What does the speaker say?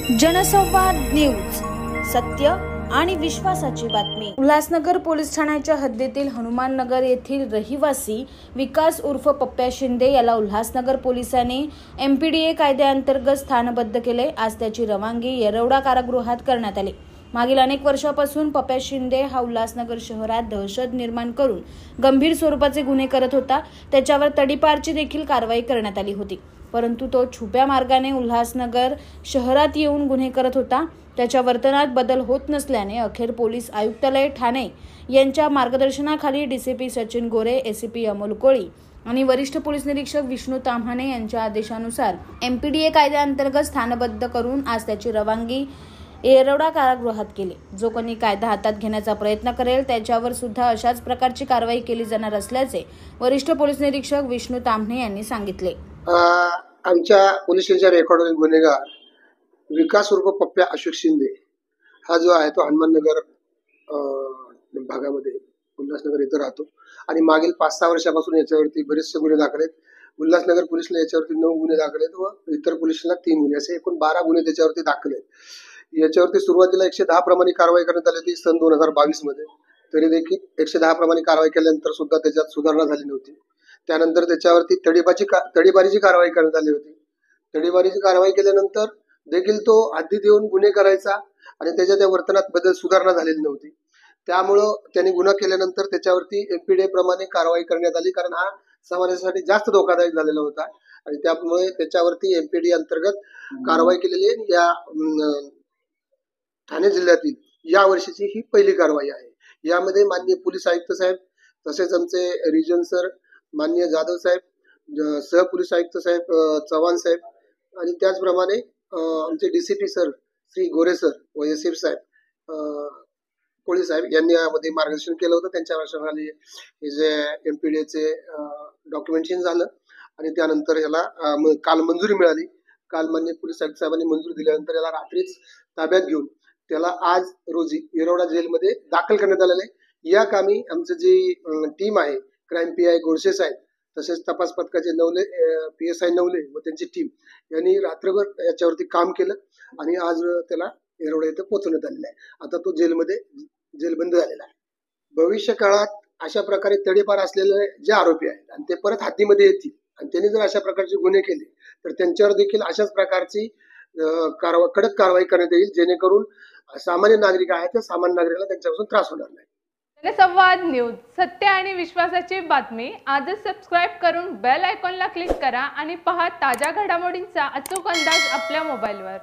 जनसंवाद न्यूज, सत्य आणि विश्वासाची बातमी। उल्हासनगर पोलीस ठाण्याच्या हद्दीतील हनुमाननगर येथील रहिवासी विकास उर्फ पप्प्या शिंदे याला उल्हासनगर पोलिसांनी एमपीडीए कायद्याअंतर्गत स्थानबद्ध केले। आज त्याची रवानगी येरवडा कारागृहात करण्यात आली। मागील अनेक वर्षांपासून पप्प्या शिंदे हा उल्हासनगर शहरात दहशत निर्माण करून गंभीर स्वरूपाचे गुन्हे करत होता। त्याच्यावर तडीपारची देखील कारवाई करण्यात आली होती, परंतु तो छुप्या मार्गाने उल्हासनगर शहरात येऊन गुन्हे करत होता। त्याच्या वर्तनात बदल होत नसल्याने अखेर पोलीस आयुक्तालय ठाणे यांच्या मार्गदर्शनाखाली डीसीपी सचिन गोरे, एसीपी अमोल कोळी आणि वरिष्ठ पोलीस निरीक्षक विष्णू ताम्हाणे यांच्या आदेशानुसार एमपीडीए कायद्याअंतर्गत स्थानबद्ध करून आज त्याची रवानगी येरवडा कारागृहात केली। जो कोणी कायदा हातात घेण्याचा प्रयत्न करेल त्याच्यावर सुद्धा अशाच प्रकारची कारवाई केली जाणार असल्याचे वरिष्ठ पोलीस निरीक्षक विष्णू ताम्हाणे यांनी सांगितले। आमच्या पोलीस स्टेशनच्या रेकॉर्डवरील गुन्हेगार विकास उर्फ पप्प्या अशोक शिंदे हा जो आहे तो हनुमाननगर भागामध्ये उल्हासनगर इथं राहतो आणि मागील 5-6 वर्षापासून याच्यावरती बरेचसे गुन्हे दाखल आहेत। उल्हासनगर पोलिसला याच्यावरती 9 गुन्हे दाखल आहेत व इतर पोलिसांना 3 गुन्हे, असे एकूण 12 गुन्हे त्याच्यावरती दाखल आहेत। याच्यावरती सुरुवातीला 110 प्रमाणे कारवाई करण्यात आली होती सन 2022 मध्ये, तरी देखील 110 प्रमाणे कारवाई केल्यानंतर सुद्धा त्याच्यात सुधारणा झाली नव्हती। त्यानंतर त्याच्यावरती तडीपारीची कारवाई करण्यात आली होती। तडीपारीची कारवाई केल्यानंतर देखील तो हद्दीत येऊन गुन्हे करायचा आणि त्याच्या त्या वर्तनात बदल सुधारणा झालेली नव्हती। त्यामुळं त्यांनी गुन्हा केल्यानंतर त्याच्यावरती एमपीडीए प्रमाणे कारवाई करण्यात आली, कारण हा समाजासाठी जास्त धोकादायक झालेला होता आणि त्यामुळे त्याच्यावरती एमपीडीए अंतर्गत कारवाई केलेली आहे। या ठाणे जिल्ह्यातील या वर्षीची ही पहिली कारवाई आहे। यामध्ये माननीय पोलीस आयुक्त साहेब, तसेच आमचे रिजन सर माननीय जाधव साहेब, सह पोलीस आयुक्त साहेब चव्हाण साहेब आणि त्याचप्रमाणे आमचे डीसीपी सर श्री गोरे सर व एसीपी साहेब कोळी साहेब यांनी यामध्ये मार्गदर्शन केलं होतं। त्यांच्या वर्षाखाली हे जे एमपीडीएचे डॉक्युमेंटेशन झालं आणि त्यानंतर याला काल मंजुरी मिळाली। काल माननीय पोलीस आयुक्त साहेबांनी मंजुरी दिल्यानंतर याला रात्रीच ताब्यात घेऊन त्याला आज रोजी येरवडा जेलमध्ये दाखल करण्यात आलेलं आहे। या कामी आमचं जी टीम आहे, क्राईम पीआय गोडसे साहेब, तसेच तपास पथकाचे नवले PSI नवले व त्यांची टीम यांनी रात्रभर याच्यावरती काम केलं आणि आज त्याला येरवडा इथं पोहोचवण्यात आलेलं आहे। आता तो जेलबंद झालेला आहे। भविष्य काळात अशा प्रकारे तडीपार असलेले जे आरोपी आहेत आणि ते परत हद्दीमध्ये येतील आणि त्यांनी जर अशा प्रकारचे गुन्हे केले तर त्यांच्यावर देखील अशाच प्रकारची कडक कारवाई करण्यात येईल, जेणेकरून सामान्य नागरिक आहेत त्या सामान्य नागरिकाला त्यांच्यापासून त्रास होणार नाही। जनसंवाद न्यूज, सत्य आणि विश्वासाची बातमी। आजच सबस्क्राइब करून बेल आयकॉनला क्लिक करा आणि पहा ताज्या घडामोडींचा अचूक अंदाज आपल्या मोबाईलवर।